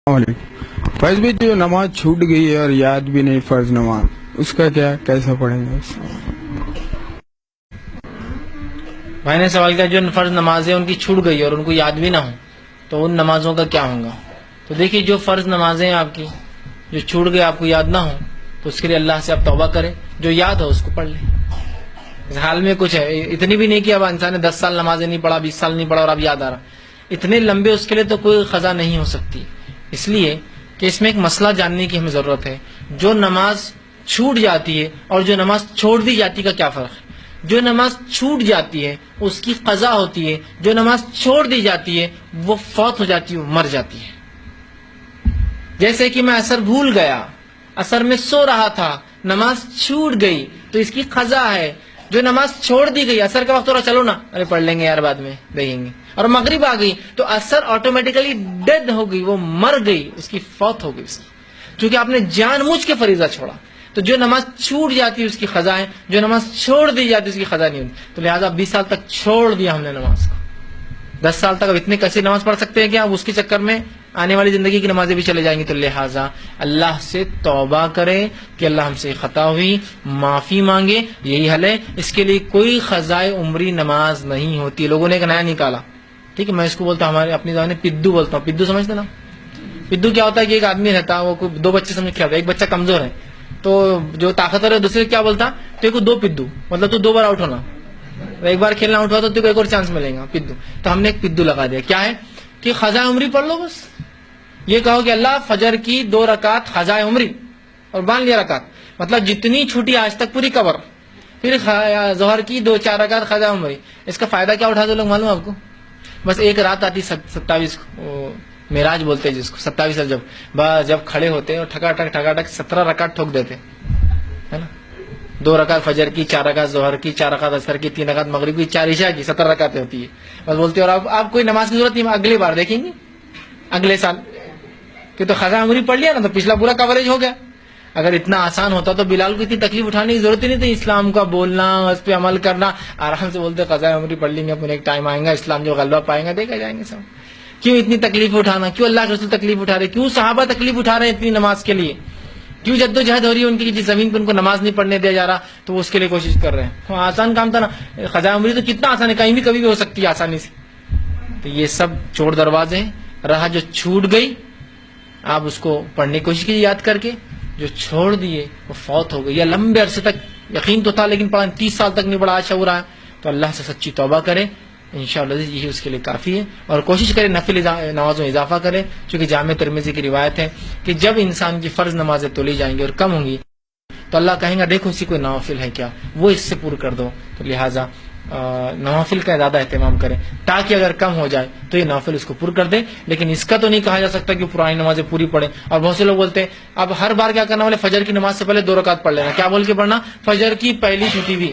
السلام علیکم فیض بھائی، جو نماز چھوٹ گئی ہے اور یاد بھی نہیں فرض نماز، اس کا کیا کیسا پڑھیں گے؟ بھائی نے سوال کیا جو فرض نمازیں ان کی چھوٹ گئی اور ان کو یاد بھی نہ ہو تو ان نمازوں کا کیا ہوگا؟ تو دیکھیے، جو فرض نمازیں آپ کی جو چھوٹ گئے، آپ کو یاد نہ ہو تو اس کے لیے اللہ سے آپ توبہ کریں، جو یاد ہو اس کو پڑھ لیں۔ اس حال میں کچھ ہے، اتنی بھی نہیں کہ اب انسان نے 10 سال نمازیں نہیں پڑھا، 20 سال نہیں پڑھا اور اب یاد آ رہا، اتنے لمبے اس کے لیے تو کوئی قضا نہیں ہو سکتی۔ اس لیے کہ اس میں ایک مسئلہ جاننے کی ہمیں ضرورت ہے، جو نماز چھوٹ جاتی ہے اور جو نماز چھوڑ دی جاتی کا کیا فرق ہے؟ جو نماز چھوٹ جاتی ہے اس کی قضا ہوتی ہے، جو نماز چھوڑ دی جاتی ہے وہ فوت ہو جاتی ہے، وہ مر جاتی ہے۔ جیسے کہ میں عصر بھول گیا، عصر میں سو رہا تھا، نماز چھوٹ گئی تو اس کی قضا ہے۔ جو نماز چھوڑ دی گئی، عصر کا وقت ہو رہا، چلو نا ارے پڑھ لیں گے یار بعد میں دیکھیں گے، اور مغرب آ گئی تو عصر آٹومیٹیکلی ڈیڈ ہو گئی، وہ مر گئی، اس کی فوت ہو گئی، کیونکہ آپ نے جان بوجھ کے فریضہ چھوڑا۔ تو جو نماز چھوٹ جاتی ہے اس کی قضا ہے، جو نماز چھوڑ دی جاتی ہے اس کی قضا نہیں ہوتی۔ تو لہٰذا 20 سال تک چھوڑ دیا ہم نے نماز کو، 10 سال تک اب اتنے کیسے نماز پڑھ سکتے ہیں کہ اب اس کے چکر میں آنے والی زندگی کی نمازیں بھی چلے جائیں گی۔ تو لہٰذا اللہ سے توبہ کرے کہ اللہ ہم سے خطا ہوئی، معافی مانگے، یہی حل ہے۔ اس کے لیے کوئی قضائے عمری نماز نہیں ہوتی۔ لوگوں نے ایک نیا نکالا، ٹھیک ہے، میں اس کو بولتا ہوں، ہمارے اپنی زبان میں پدو بولتا ہوں۔ پدو سمجھتے نا؟ پدو کیا ہوتا ہے کہ ایک آدمی رہتا ہے، وہ 2 بچے سمجھ کھیلتا ہے، ایک بچہ کمزور ہے تو جو طاقتور ہے دوسرے کیا بولتا تو ایک 2 پدو، مطلب تو 2 بار آؤٹ ہونا، ایک بار کھیلنا آؤٹ ہوا تو ایک اور چانس ملے گا، پدو۔ تو ہم نے ایک پدو لگا دیا، کیا ہے کہ قضائے عمری پڑھ لو، بس یہ کہو کہ اللہ فجر کی 2 رکعت قضائے عمری، اور باندھ لیا رکعت، مطلب جتنی چھٹی آج تک پوری کور، پھر ظہر کی 2-4 رکعت قضائے عمری۔ اس کا فائدہ کیا اٹھا دو لوگ معلوم آپ کو؟ بس ایک رات آتی 27 معراج بولتے ہیں جس کو، 27 جب کھڑے ہوتے اور ٹھکا 17 رکعت ٹھوک دیتے ہے نا، 2 رکعت فجر کی، 4 رکعت ظہر کی، 4 رکعت عصر کی، 3 رکعت مغرب کی، 4 عشاء کی، 17 رکعتیں ہوتی ہے۔ بس بولتے اور آپ کوئی نماز کی ضرورت نہیں، اگلی بار دیکھیں گے اگلے سال، کہ تو قضا عمری پڑھ لیا نا تو پچھلا پورا کوریج ہو گیا۔ اگر اتنا آسان ہوتا تو بلال کو اتنی تکلیف اٹھانے کی ضرورت ہی نہیں تھی، اسلام کا بولنا، اس پہ عمل کرنا، آرام سے بولتے قضا عمری پڑھ لیں گے، اپنے ایک ٹائم آئے گا، اسلام جو غلبہ پائیں گا دیکھا جائیں گے سب۔ کیوں اتنی تکلیف اٹھانا؟ کیوں اللہ کے رسول تکلیف اٹھا رہے؟ کیوں صحابہ تکلیف اٹھا رہے ہیں اتنی نماز کے لیے؟ کیوں جدوجہد ہو رہی ہے ان کی، جس زمین پہ ان کو نماز نہیں پڑھنے دیا جا رہا تو وہ اس کے لیے کوشش کر رہے ہیں۔ آسان کام تھا نا، قضا عمری تو کتنا آسان ہے، کہیں بھی کبھی بھی ہو سکتی ہے آسانی سے۔ تو یہ سب چور دروازے ہیں، راہ جو چھوٹ گئی آپ اس کو پڑھنے کی کوشش کیجیے یاد کر کے، جو چھوڑ دیے وہ فوت ہو گئی، یا لمبے عرصے تک یقین تو تھا لیکن پڑھا 30 سال تک نہیں پڑھا، آج شعور آیا تو اللہ سے سچی توبہ کرے، انشاءاللہ یہی اس کے لیے کافی ہے۔ اور کوشش کرے نفل نمازوں میں اضافہ کرے، چونکہ جامع ترمذی کی روایت ہے کہ جب انسان کی فرض نمازیں تولی جائیں گی اور کم ہوں گی تو اللہ کہیں گا دیکھو اسی کوئی نوافل ہے کیا، وہ اس سے پور کر دو۔ تو لہٰذا نوافل کا زیادہ اہتمام کریں تاکہ اگر کم ہو جائے تو یہ نوافل اس کو پور کر دے، لیکن اس کا تو نہیں کہا جا سکتا کہ پرانی نمازیں پوری پڑھیں۔ اور بہت سے لوگ بولتے ہیں اب ہر بار کیا کرنا، والے فجر کی نماز سے پہلے 2 رکعت پڑھ لینا، کیا بول کے پڑھنا؟ فجر کی پہلی چھٹی بھی،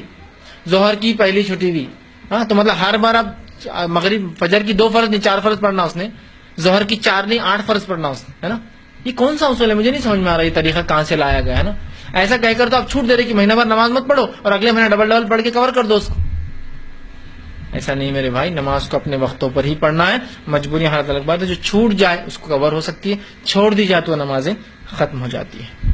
ظہر کی پہلی چھٹی بھی، ہاں تو مطلب ہر بار اب مغرب فجر کی 2 فرض نہیں 4 فرض پڑھنا اس نے، ظہر کی 4 نہیں 8 فرض پڑھنا اس نے، ہے نا۔ یہ کون سا اصول ہے؟ مجھے نہیں سمجھ میں آ رہا یہ طریقہ کہاں سے لایا گیا ہے نا۔ ایسا کہہ کر تو آپ چھوٹ دے رہے کہ مہینہ بھر نماز مت پڑھو اور اگلے مہینے ڈبل پڑھ کے کور کر دو اس کو۔ ایسا نہیں میرے بھائی، نماز کو اپنے وقتوں پر ہی پڑھنا ہے، مجبوری حالت الگ بات ہے، جو چھوٹ جائے اس کو کور ہو سکتی ہے، چھوڑ دی جائے تو نمازیں ختم ہو جاتی ہے۔